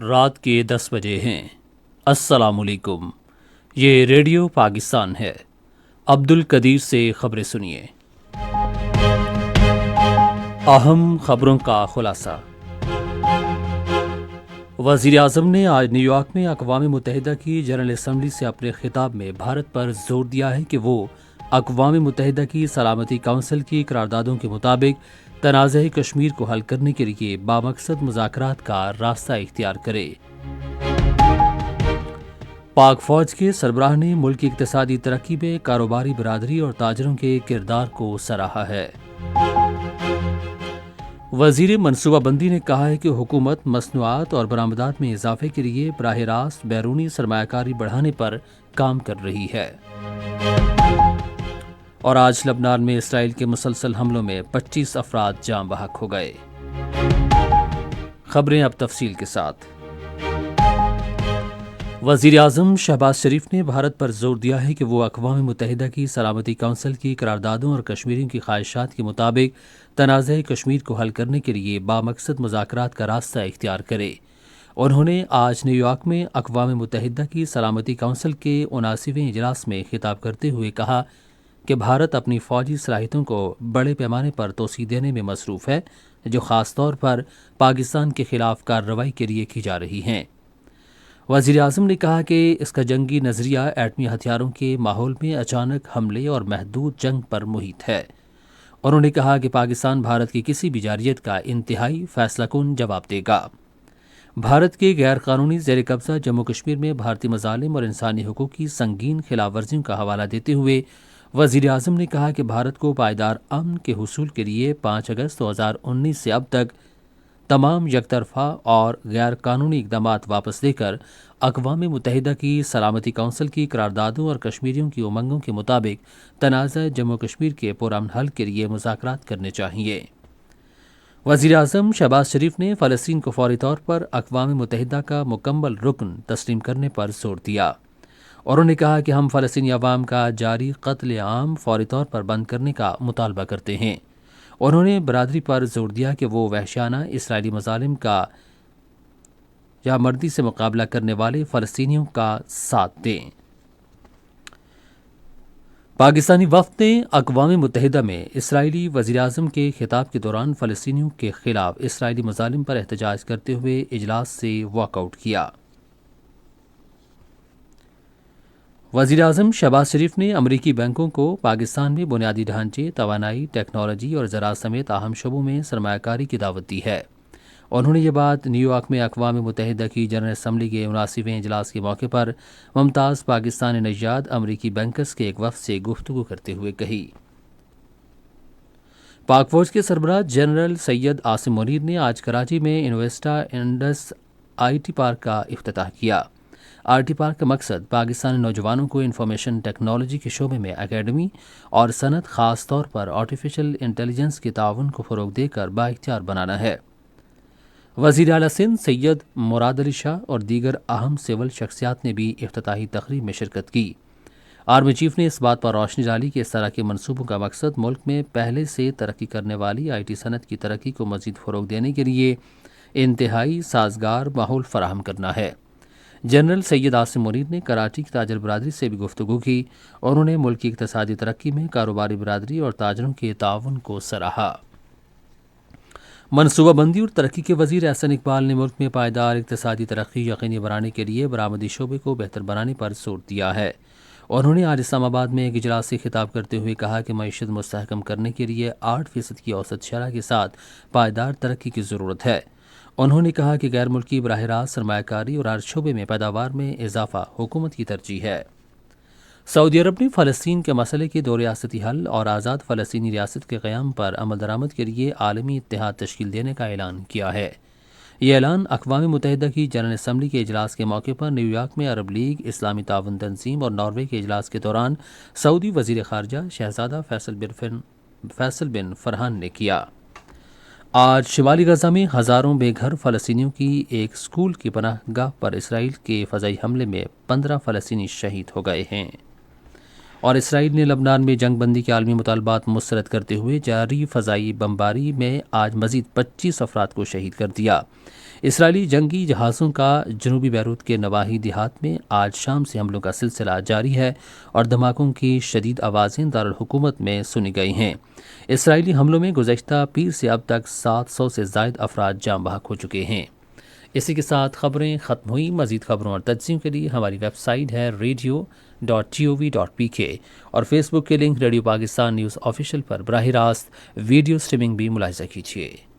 رات کے 10 بجے ہیں۔ السلام علیکم، یہ ریڈیو پاکستان ہے۔ عبد القدیر سے خبریں سنیے۔ اہم خبروں کا خلاصہ۔ وزیر اعظم نے آج نیو یارک میں اقوام متحدہ کی جنرل اسمبلی سے اپنے خطاب میں بھارت پر زور دیا ہے کہ وہ اقوام متحدہ کی سلامتی کونسل کی قراردادوں کے مطابق تنازع کشمیر کو حل کرنے کے لیے بامقصد مذاکرات کا راستہ اختیار کرے۔ پاک فوج کے سربراہ نے ملک کی اقتصادی ترقی میں کاروباری برادری اور تاجروں کے کردار کو سراہا ہے۔ وزیر منصوبہ بندی نے کہا ہے کہ حکومت مصنوعات اور برآمدات میں اضافے کے لیے براہ راست بیرونی سرمایہ کاری بڑھانے پر کام کر رہی ہے۔ اور آج لبنان میں اسرائیل کے مسلسل حملوں میں 25 افراد جاں بحق ہو گئے۔ خبریں اب تفصیل کے ساتھ۔ وزیر اعظم شہباز شریف نے بھارت پر زور دیا ہے کہ وہ اقوام متحدہ کی سلامتی کونسل کی قراردادوں اور کشمیریوں کی خواہشات کے مطابق تنازع کشمیر کو حل کرنے کے لیے بامقصد مذاکرات کا راستہ اختیار کرے۔ انہوں نے آج نیو یارک میں اقوام متحدہ کی سلامتی کونسل کے 79ویں اجلاس میں خطاب کرتے ہوئے کہا کہ بھارت اپنی فوجی صلاحیتوں کو بڑے پیمانے پر توسیع دینے میں مصروف ہے، جو خاص طور پر پاکستان کے خلاف کارروائی کے لیے کی جا رہی ہیں۔ وزیر اعظم نے کہا کہ اس کا جنگی نظریہ ایٹمی ہتھیاروں کے ماحول میں اچانک حملے اور محدود جنگ پر محیط ہے۔ انہوں نے کہا کہ پاکستان بھارت کی کسی بھی جارحیت کا انتہائی فیصلہ کن جواب دے گا۔ بھارت کے غیر قانونی زیر قبضہ جموں کشمیر میں بھارتی مظالم اور انسانی حقوق کی سنگین خلاف ورزیوں کا حوالہ دیتے ہوئے وزیر اعظم نے کہا کہ بھارت کو پائیدار امن کے حصول کے لیے 5 اگست 2019 سے اب تک تمام یک طرفہ اور غیر قانونی اقدامات واپس لے کر اقوام متحدہ کی سلامتی کونسل کی قراردادوں اور کشمیریوں کی امنگوں کے مطابق تنازع جموں کشمیر کے پرامن حل کے لیے مذاکرات کرنے چاہیے۔ وزیر اعظم شہباز شریف نے فلسطین کو فوری طور پر اقوام متحدہ کا مکمل رکن تسلیم کرنے پر زور دیا۔ انہوں نے کہا کہ ہم فلسطینی عوام کا جاری قتل عام فوری طور پر بند کرنے کا مطالبہ کرتے ہیں۔ انہوں نے برادری پر زور دیا کہ وہ وحشیانہ اسرائیلی مظالم کا یا مردی سے مقابلہ کرنے والے فلسطینیوں کا ساتھ دیں۔ پاکستانی وفد نے اقوام متحدہ میں اسرائیلی وزیر اعظم کے خطاب کے دوران فلسطینیوں کے خلاف اسرائیلی مظالم پر احتجاج کرتے ہوئے اجلاس سے واک آؤٹ کیا۔ وزیر اعظم شہباز شریف نے امریکی بینکوں کو پاکستان میں بنیادی ڈھانچے، توانائی، ٹیکنالوجی اور زراعت سمیت اہم شعبوں میں سرمایہ کاری کی دعوت دی ہے۔ انہوں نے یہ بات نیو یارک میں اقوام متحدہ کی جنرل اسمبلی کے 79ویں اجلاس کے موقع پر ممتاز پاکستانی نژاد امریکی بینکرز کے ایک وفد سے گفتگو کرتے ہوئے کہی۔ پاک فوج کے سربراہ جنرل سید عاصم منیر نے آج کراچی میں انویسٹا انڈس آئی ٹی پارک کا افتتاح کیا۔ آئی ٹی پارک کا مقصد پاکستانی نوجوانوں کو انفارمیشن ٹیکنالوجی کے شعبے میں اکیڈمی اور صنعت، خاص طور پر آرٹیفیشل انٹیلیجنس کے تعاون کو فروغ دے کر بااختیار بنانا ہے۔ وزیر اعلیٰ سندھ سید مراد علی شاہ اور دیگر اہم سول شخصیات نے بھی افتتاحی تقریب میں شرکت کی۔ آرمی چیف نے اس بات پر روشنی ڈالی کہ اس طرح کے منصوبوں کا مقصد ملک میں پہلے سے ترقی کرنے والی آئی ٹی صنعت کی ترقی کو مزید فروغ دینے کے لیے انتہائی سازگار ماحول فراہم کرنا ہے۔ جنرل سید عاصم منیر نے کراچی کی تاجر برادری سے بھی گفتگو کی۔ انہوں نے ملک کی اقتصادی ترقی میں کاروباری برادری اور تاجروں کے تعاون کو سراہا۔ منصوبہ بندی اور ترقی کے وزیر احسن اقبال نے ملک میں پائیدار اقتصادی ترقی یقینی بنانے کے لیے برآمدی شعبے کو بہتر بنانے پر زور دیا ہے۔ انہوں نے آج اسلام آباد میں ایک اجلاس سے خطاب کرتے ہوئے کہا کہ معیشت مستحکم کرنے کے لیے 8% کی اوسط شرح کے ساتھ پائیدار ترقی کی ضرورت ہے۔ انہوں نے کہا کہ غیر ملکی براہ راست سرمایہ کاری اور ہر شعبے میں پیداوار میں اضافہ حکومت کی ترجیح ہے۔ سعودی عرب نے فلسطین کے مسئلے کے دو ریاستی حل اور آزاد فلسطینی ریاست کے قیام پر عمل درآمد کے لیے عالمی اتحاد تشکیل دینے کا اعلان کیا ہے۔ یہ اعلان اقوام متحدہ کی جنرل اسمبلی کے اجلاس کے موقع پر نیو یارک میں عرب لیگ، اسلامی تعاون تنظیم اور ناروے کے اجلاس کے دوران سعودی وزیر خارجہ شہزادہ فیصل بن فرحان نے کیا۔ آج شمالی غزہ میں ہزاروں بے گھر فلسطینیوں کی ایک اسکول کی پناہ گاہ پر اسرائیل کے فضائی حملے میں 15 فلسطینی شہید ہو گئے ہیں۔ اور اسرائیل نے لبنان میں جنگ بندی کے عالمی مطالبات مسترد کرتے ہوئے جاری فضائی بمباری میں آج مزید 25 افراد کو شہید کر دیا۔ اسرائیلی جنگی جہازوں کا جنوبی بیروت کے نواحی دیہات میں آج شام سے حملوں کا سلسلہ جاری ہے اور دھماکوں کی شدید آوازیں دارالحکومت میں سنی گئی ہیں۔ اسرائیلی حملوں میں گزشتہ پیر سے اب تک 700 سے زائد افراد جاں بحق ہو چکے ہیں۔ اسی کے ساتھ خبریں ختم ہوئیں۔ مزید خبروں اور تجزیوں کے لیے ہماری ویب سائٹ ہے radio.gov.pk اور فیس بک کے link radio Pakistan news official پر براہ راست ویڈیو سٹریمنگ بھی ملاحظہ کیجیے۔